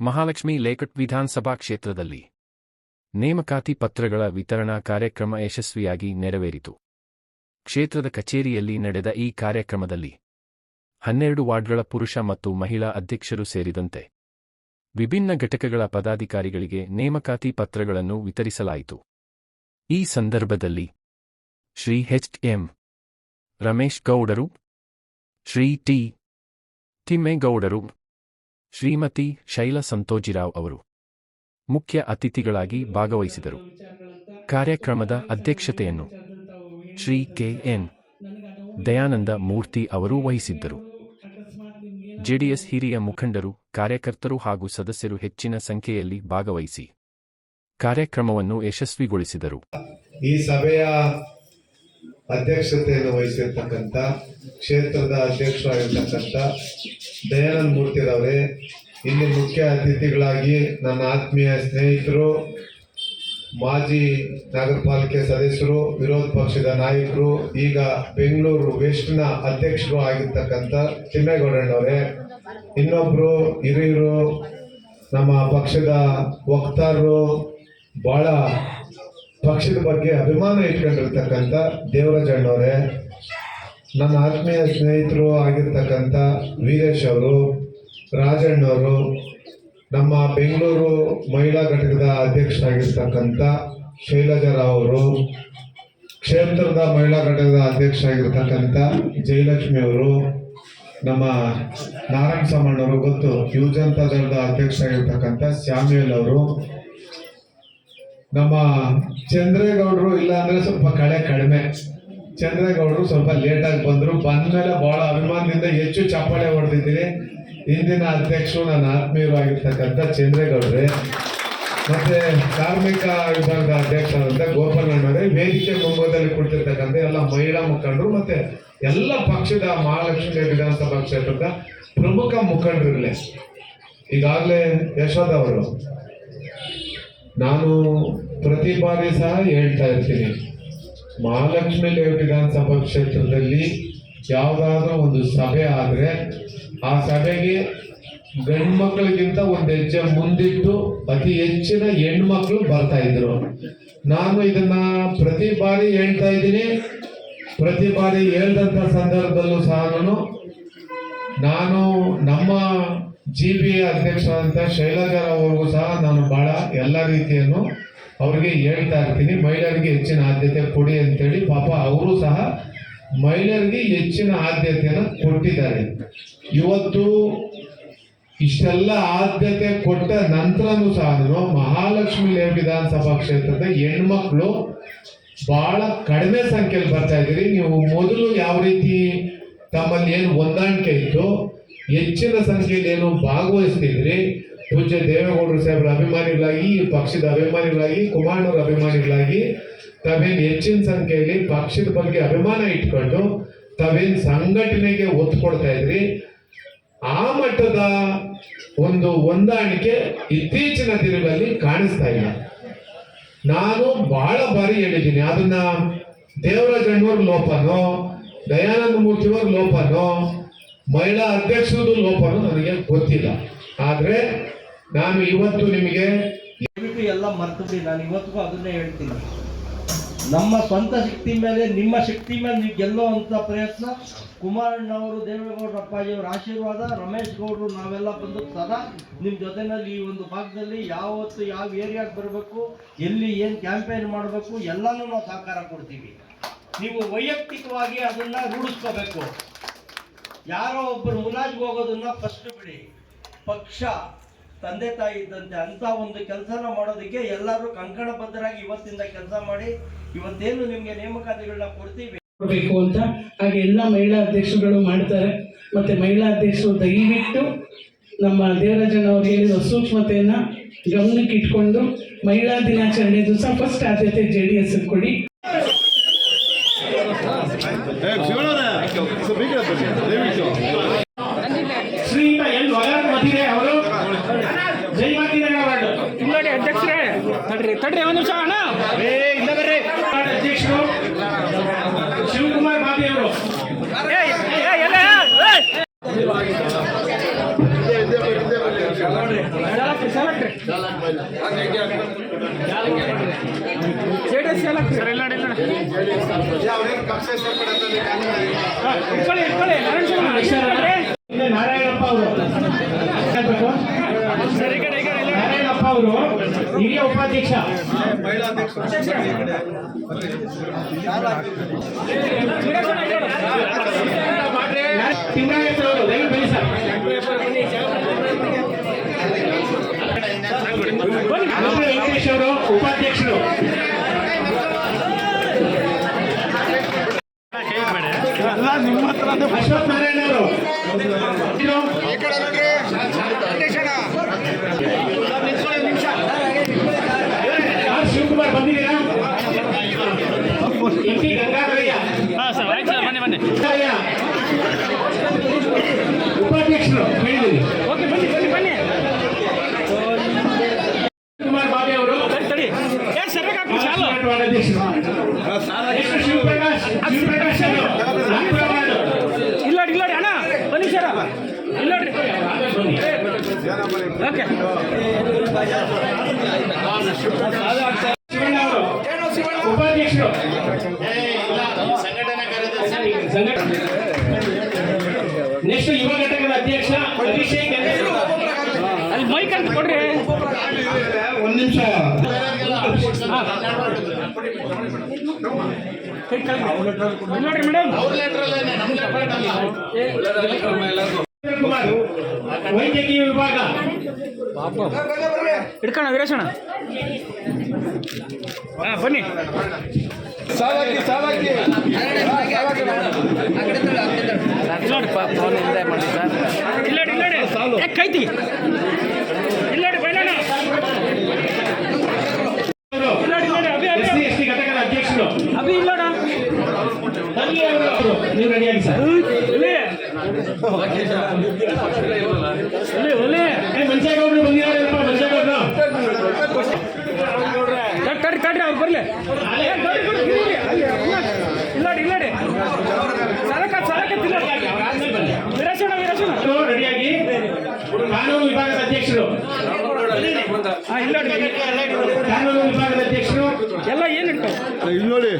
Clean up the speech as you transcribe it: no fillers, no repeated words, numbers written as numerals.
Mahalakshmi layout ವಿಧಾನಸಭಾ ಕ್ಷೇತ್ರದಲ್ಲಿ ನೇಮಕಾತಿ ಪತ್ರಗಳ ವಿತರಣಾ ಕಾರ್ಯಕ್ರಮ ಯಶಸ್ವಿಯಾಗಿ ನೆರವೇರಿತು. ಕ್ಷೇತ್ರದ ಕಚೇರಿಯಲ್ಲಿ ನಡೆದ ಈ ಕಾರ್ಯಕ್ರಮದಲ್ಲಿ 12 ವಾರ್ಡ್ಗಳ ಪುರುಷ ಮತ್ತು ಮಹಿಳಾ ಅಧ್ಯಕ್ಷರು ಸೇರಿದಂತೆ ವಿಭಿನ್ನ ಘಟಕಗಳ ಪದಾಧಿಕಾರಿಗಳಿಗೆ ನೇಮಕಾತಿ ಪತ್ರಗಳನ್ನು ವಿತರಿಸಲಾಯಿತು. ಈ ಸಂದರ್ಭದಲ್ಲಿ ಶ್ರೀ ಎಚ್.ಎಂ. ರಮೇಶ್ ಗೌಡರು, ಶ್ರೀ ಟಿ. ತಿಮ್ಮೇಗೌಡರು, ಶ್ರೀಮತಿ ಶೈಲಾ ಸಂತೋಜಿರಾವ್ ಅವರು ಮುಖ್ಯ ಅತಿಥಿಗಳಾಗಿ ಭಾಗವಹಿಸಿದರು. ಕಾರ್ಯಕ್ರಮದ ಅಧ್ಯಕ್ಷತೆಯನ್ನು ಶ್ರೀ ಕೆ.ಎನ್. ದಯಾನಂದ ಮೂರ್ತಿ ಅವರು ವಹಿಸಿದ್ದರು. ಜೆಡಿಎಸ್ ಹಿರಿಯ ಮುಖಂಡರು, ಕಾರ್ಯಕರ್ತರು ಹಾಗೂ ಸದಸ್ಯರು ಹೆಚ್ಚಿನ ಸಂಖ್ಯೆಯಲ್ಲಿ ಭಾಗವಹಿಸಿ ಕಾರ್ಯಕ್ರಮವನ್ನು ಯಶಸ್ವಿಗೊಳಿಸಿದರು. ಈ ಸಭೆಯ ಅಧ್ಯಕ್ಷತೆಯನ್ನು ವಹಿಸಿರ್ತಕ್ಕಂಥ ಕ್ಷೇತ್ರದ ಅಧ್ಯಕ್ಷರಾಗಿರ್ತಕ್ಕಂಥ ದಯಾನಂದ ಮೂರ್ತಿರವರೇ, ಇಲ್ಲಿ ಮುಖ್ಯ ಅತಿಥಿಗಳಾಗಿ ನನ್ನ ಆತ್ಮೀಯ ಸ್ನೇಹಿತರು, ಮಾಜಿ ನಗರ ಪಾಲಿಕೆ ಸದಸ್ಯರು, ವಿರೋಧ ಪಕ್ಷದ ನಾಯಕರು, ಈಗ ಬೆಂಗಳೂರು ವೆಸ್ಟ್ನ ಅಧ್ಯಕ್ಷರು ಆಗಿರ್ತಕ್ಕಂಥ ತಿಮ್ಮೇಗೌಡಣ್ಣವರೇ, ಇನ್ನೊಬ್ಬರು ಹಿರಿಯರು, ನಮ್ಮ ಪಕ್ಷದ ವಕ್ತಾರರು, ಬಹಳ ಪಕ್ಷದ ಬಗ್ಗೆ ಅಭಿಮಾನ ಇಟ್ಕೊಂಡಿರ್ತಕ್ಕಂಥ ದೇವರಾಜಣ್ಣವರೇ, ನನ್ನ ಆತ್ಮೀಯ ಸ್ನೇಹಿತರು ಆಗಿರ್ತಕ್ಕಂಥ ವೀರೇಶ್ ಅವರು, ರಾಜಣ್ಣವರು, ನಮ್ಮ ಬೆಂಗಳೂರು ಮಹಿಳಾ ಘಟಕದ ಅಧ್ಯಕ್ಷರಾಗಿರ್ತಕ್ಕಂಥ ಶೈಲಜಾರಾವ್ ಅವರು, ಕ್ಷೇತ್ರದ ಮಹಿಳಾ ಘಟಕದ ಅಧ್ಯಕ್ಷರಾಗಿರ್ತಕ್ಕಂಥ ಜಯಲಕ್ಷ್ಮಿ ಅವರು, ನಮ್ಮ ನಾರಾಯಣ ಸಾಮಣ್ಣವರು, ಗೊತ್ತು ಯುವಜನತಾ ದಳದ ಅಧ್ಯಕ್ಷರಾಗಿರ್ತಕ್ಕಂಥ ಸ್ಯಾಮ್ಯುಯಲ್ ಅವರು, ನಮ್ಮ ಚಂದ್ರೇಗೌಡರು, ಇಲ್ಲ ಅಂದ್ರೆ ಸ್ವಲ್ಪ ಕಡಿಮೆ ಚಂದ್ರೇಗೌಡರು ಸ್ವಲ್ಪ ಲೇಟಾಗಿ ಬಂದರು. ಬಂದ್ಮೇಲೆ ಬಹಳ ಅಭಿಮಾನದಿಂದ ಹೆಚ್ಚು ಚಪ್ಪಾಳೆ ಹೊಡೆದಿದ್ದೀರಿ. ಇಂದಿನ ಅಧ್ಯಕ್ಷರು ನನ್ನ ಆತ್ಮೀಯರು ಆಗಿರ್ತಕ್ಕಂಥ ಚಂದ್ರೇಗೌಡ್ರೆ, ಮತ್ತೆ ಕಾರ್ಮಿಕ ವಿಭಾಗದ ಅಧ್ಯಕ್ಷರಾದಂಥ ಗೋಪಾಲಣ್ಣವರೇ, ವೇದಿಕೆ ಮುಂಭಾಗದಲ್ಲಿ ಕುಳಿತಿರ್ತಕ್ಕಂಥ ಎಲ್ಲ ಮಹಿಳಾ ಮುಖಂಡರು, ಮತ್ತೆ ಎಲ್ಲ ಪಕ್ಷದ ಮಹಾಲಕ್ಷ್ಮಿ ವಿಧಾನಸಭಾ ಕ್ಷೇತ್ರದ ಪ್ರಮುಖ ಮುಖಂಡರುಗಳೇ. ಈಗಾಗಲೇ ಯಶೋಧ ಅವರು, ನಾನು ಪ್ರತಿ ಬಾರಿ ಸಹ ಹೇಳ್ತಾ ಇರ್ತೀನಿ, ಮಹಾಲಕ್ಷ್ಮಿ ಲೇಔಟ್ ವಿಧಾನಸಭಾ ಕ್ಷೇತ್ರದಲ್ಲಿ ಯಾವುದಾದ್ರೂ ಒಂದು ಸಭೆ ಆದರೆ ಆ ಸಭೆಗೆ ಗಂಡು ಮಕ್ಕಳಿಗಿಂತ ಒಂದು ಹೆಜ್ಜೆ ಮುಂದಿಟ್ಟು ಅತಿ ಹೆಚ್ಚಿನ ಹೆಣ್ಮಕ್ಳು ಬರ್ತಾ ಇದ್ರು. ನಾನು ಇದನ್ನ ಪ್ರತಿ ಬಾರಿ ಹೇಳ್ತಾ ಇದ್ದೀನಿ. ಪ್ರತಿ ಬಾರಿ ಹೇಳ್ದಂಥ ಸಂದರ್ಭದಲ್ಲೂ ಸಹ ನಾನು ನಮ್ಮ ಜಿ.ಬಿ ಅಧ್ಯಕ್ಷರಾದಂಥ ಶೈಲಜಾರಾವ್ ಅವ್ರಿಗೂ ಸಹ ನಾನು ಬಹಳ ಎಲ್ಲ ರೀತಿಯನ್ನು ಅವ್ರಿಗೆ ಹೇಳ್ತಾ ಇರ್ತೀನಿ, ಮಹಿಳೆಯರಿಗೆ ಹೆಚ್ಚಿನ ಆದ್ಯತೆ ಕೊಡಿ ಅಂತೇಳಿ. ಪಾಪ ಅವರು ಸಹ ಮಹಿಳೆಯರಿಗೆ ಹೆಚ್ಚಿನ ಆದ್ಯತೆಯನ್ನು ಕೊಟ್ಟಿದ್ದಾರೆ. ಇವತ್ತು ಇಷ್ಟೆಲ್ಲ ಆದ್ಯತೆ ಕೊಟ್ಟ ನಂತರನೂ ಸಹ ಮಹಾಲಕ್ಷ್ಮಿ ಲೇಔಟ್ ವಿಧಾನಸಭಾ ಕ್ಷೇತ್ರದ ಹೆಣ್ಮಕ್ಳು ಬಹಳ ಕಡಿಮೆ ಸಂಖ್ಯೆಯಲ್ಲಿ ಬರ್ತಾ ಇದ್ದೀರಿ. ನೀವು ಮೊದಲು ಯಾವ ರೀತಿ ತಮ್ಮಲ್ಲಿ ಏನು ಹೊಂದಾಣಿಕೆ ಇತ್ತು, ಹೆಚ್ಚಿನ ಸಂಖ್ಯೆಯಲ್ಲಿ ಏನು ಭಾಗವಹಿಸ್ತಿದ್ರಿ, ಪೂಜ್ಯ ದೇವೇಗೌಡರು ಸಾಹೇಬರ ಅಭಿಮಾನಿಗಳಾಗಿ, ಪಕ್ಷದ ಅಭಿಮಾನಿಗಳಾಗಿ, ಕುಮಾರಣ್ಣವರ ಅಭಿಮಾನಿಗಳಾಗಿ ತಾವೇನು ಹೆಚ್ಚಿನ ಸಂಖ್ಯೆಯಲ್ಲಿ ಪಕ್ಷದ ಬಗ್ಗೆ ಅಭಿಮಾನ ಇಟ್ಕೊಂಡು ತಾವೇನು ಸಂಘಟನೆಗೆ ಒತ್ತು ಕೊಡ್ತಾ ಇದ್ರಿ, ಆ ಮಟ್ಟದ ಒಂದು ಹೊಂದಾಣಿಕೆ ಇತ್ತೀಚಿನ ದಿನಗಳಲ್ಲಿ ಕಾಣಿಸ್ತಾ ಇಲ್ಲ. ನಾನು ಬಹಳ ಬಾರಿ ಹೇಳಿದ್ದೀನಿ, ಅದನ್ನ ದೇವರಾಜಣ್ಣವ್ರ ಲೋಪನೋ, ದಯಾನಂದ ಮೂರ್ತಿಯವ್ರ ಲೋಪನೋ, ಮಹಿಳಾ ಅಧ್ಯಕ್ಷರದು ಲೋಪನೋ ನನಗೆ ಗೊತ್ತಿಲ್ಲ. ಆದ್ರೆ ನಾನು ಇವತ್ತು ನಿಮಗೆ ಎಲ್ಲ ಮರ್ತಬಿಡಿ, ನಾನು ಇವತ್ತಿಗೂ ಅದನ್ನೇ ಹೇಳ್ತೀನಿ. ನಮ್ಮ ಸ್ವಂತ ಶಕ್ತಿ ಮೇಲೆ, ನಿಮ್ಮ ಶಕ್ತಿ ಮೇಲೆ ನೀವು ಗೆಲ್ಲುವಂಥ ಪ್ರಯತ್ನ, ಕುಮಾರಣ್ಣವರು, ದೇವೇಗೌಡರ ಅಪ್ಪಾಜಿಯವರ ಆಶೀರ್ವಾದ, ರಮೇಶ್ ಗೌಡರು, ನಾವೆಲ್ಲ ಬಂದು ಸದಾ ನಿಮ್ಮ ಜೊತೆಯಲ್ಲಿ ಈ ಒಂದು ಭಾಗದಲ್ಲಿ ಯಾವತ್ತು ಯಾವ ಏರಿಯಾಗೆ ಬರಬೇಕು, ಎಲ್ಲಿ ಏನು ಕ್ಯಾಂಪೇನ್ ಮಾಡಬೇಕು ಎಲ್ಲನೂ ನಾವು ಸಹಕಾರ ಕೊಡ್ತೀವಿ. ನೀವು ವೈಯಕ್ತಿಕವಾಗಿ ಅದನ್ನು ರೂಢಿಸ್ಕೋಬೇಕು. ಯಾರೋ ಒಬ್ಬರು ಮುಲಾಜಿಗೆ ಹೋಗೋದನ್ನ ಫಸ್ಟ್ ಬಿಡಿ. ಪಕ್ಷ ತಂದೆ ತಾಯಿ ಇದ್ದಂತೆ ಅಂತ ಒಂದು ಕೆಲಸನ ಮಾಡೋದಕ್ಕೆ ಎಲ್ಲರೂ ಕಂಕಣಬದ್ಧರಾಗಿ ಇವತ್ತಿಂದ ಕೆಲಸ ಮಾಡಿ, ಇವತ್ತೇನು ನಿಮಗೆ ನೇಮಕಾತಿಗಳನ್ನ ಕೊಡ್ತೀವಿ ಅಂತ ಹಾಗೆ ಎಲ್ಲ ಮಹಿಳಾ ಅಧ್ಯಕ್ಷರುಗಳು ಮಾಡ್ತಾರೆ. ಮತ್ತೆ ಮಹಿಳಾ ಅಧ್ಯಕ್ಷರು ದಯವಿಟ್ಟು ನಮ್ಮ ದೇವರಾಜಣ್ಣವ್ರು ಹೇಳಿದ ಸೂಕ್ಷ್ಮತೆಯನ್ನ ಗಮನಕ್ಕೆ ಇಟ್ಕೊಂಡು ಮಹಿಳಾ ದಿನಾಚರಣೆ ದಿವಸ ಫಸ್ಟ್ ಆದ್ಯತೆ JDS ಕೊಡಿ. ಶ್ರೀಯುತ ಎಲ್ ವಗಾರ್ ಮದಿರೆ ಅವರು ಜೈ ಮಾತಿನಗರ ವಾರ್ಡ್ ನೋಡಿ ಅಧ್ಯಕ್ಷರೇ, ತಡ್ರಿ ಒಂದು ನಿಮಿಷ ಅಣ್ಣ, ಅಧ್ಯಕ್ಷರು ಶಿವಕುಮಾರ್ ಬಾಬಿ ಅವರು, ಇಟ್ಕೊಳ್ಳಿ ನಾರಾಯಣ ಸ್ವಾಮಿ ನಾರಾಯಣಪ್ಪ ಅವರು ಸರಿ ಕಡೆ ನಾರಾಯಣಪ್ಪ ಅವರು ಹಿರಿಯ ಉಪಾಧ್ಯಕ್ಷ. ತಿಮ್ಮರಾಯಪ್ಪ ಅವರು ದಯವಿಟ್ಟು ಬನ್ನಿ ಸರ್. ವೆಂಕಟೇಶ್ ಅವರು ಉಪಾಧ್ಯಕ್ಷರು. ಅಶ್ವಥ್ ನಾರಾಯಣ ಅವರು ಆರ್ ಶಿವಕುಮಾರ್ ಬಂದಿದ್ದೀರಾ? ಎಂ ಪಿ ಗಂಗಾಧರಯ್ಯ ಬನ್ನಿ ಉಪಾಧ್ಯಕ್ಷರು ಹೇಳಿದ್ದೀನಿ. ಓಕೆ ಬನ್ನಿ ಕುಮಾರ್ ಬಾಬಿ ಅವರು ತಡಿ ಸರ್ಬೇಕಾಗ್ತದೆ ಚಾಲು ಅಧ್ಯಕ್ಷರು. ಶಿವಪ್ರಕಾಶ್ ಅವರು ಇಲ್ಲೋಡಿ ಅಣ್ಣ ಬನ್ನಿ ಸರ ಇಲ್ಲೋಡ್ರಿ ಓಕೆ ಶಿವಣ್ಣ ಅವರು ಉಪಾಧ್ಯಕ್ಷರು. ನೆಕ್ಸ್ಟ್ ಯುವ ಘಟಕದ ಅಧ್ಯಕ್ಷ ಅಭಿಷೇಕ್. ಅಲ್ಲಿ ಮೈಕ್ ಅಂತ ಕೊಡ್ರಿ. ಒಂದ್ ನಿಮಿಷ ನೋಡ್ರಿ ಮೇಡಮ್ ಕುಮಾರ್ ವೈದ್ಯಕೀಯ ವಿಭಾಗ. ಹಿಡ್ಕೋಣ ವೀರೇಶಣ್ಣ ಬನ್ನಿ ಇಲ್ಲೋಡಿ ಕೈತಿ ಇಲ್ಲೋಡಿ ಬೈಲಣ್ಣ SC ST ಘಟಕದ ಅಧ್ಯಕ್ಷರು. ಅಭಿ ಇಲ್ಲೋಡ ನೀವು ರೆಡಿಯಾಗಿ ಸರ್. ಮಂಚೇಗೌಡರು ಬಂದಿದ್ದಾರಪ್ಪ. ಮಂಚೇಗೌಡರು ತಡ್ರಿ ಅವ್ರು ಬರ್ಲಿ ಇಲ್ಲೋಡಿ ವೀರೇಶಣ್ಣ ರೆಡಿಯಾಗಿ ಕಾನೂನು ವಿಭಾಗದ ಅಧ್ಯಕ್ಷರು. ಕಾನೂನು ವಿಭಾಗದ ಅಧ್ಯಕ್ಷರು ಎಲ್ಲ ಏನಿಟ್ಟು ಇಲ್ಲಿ ನೋಡಿ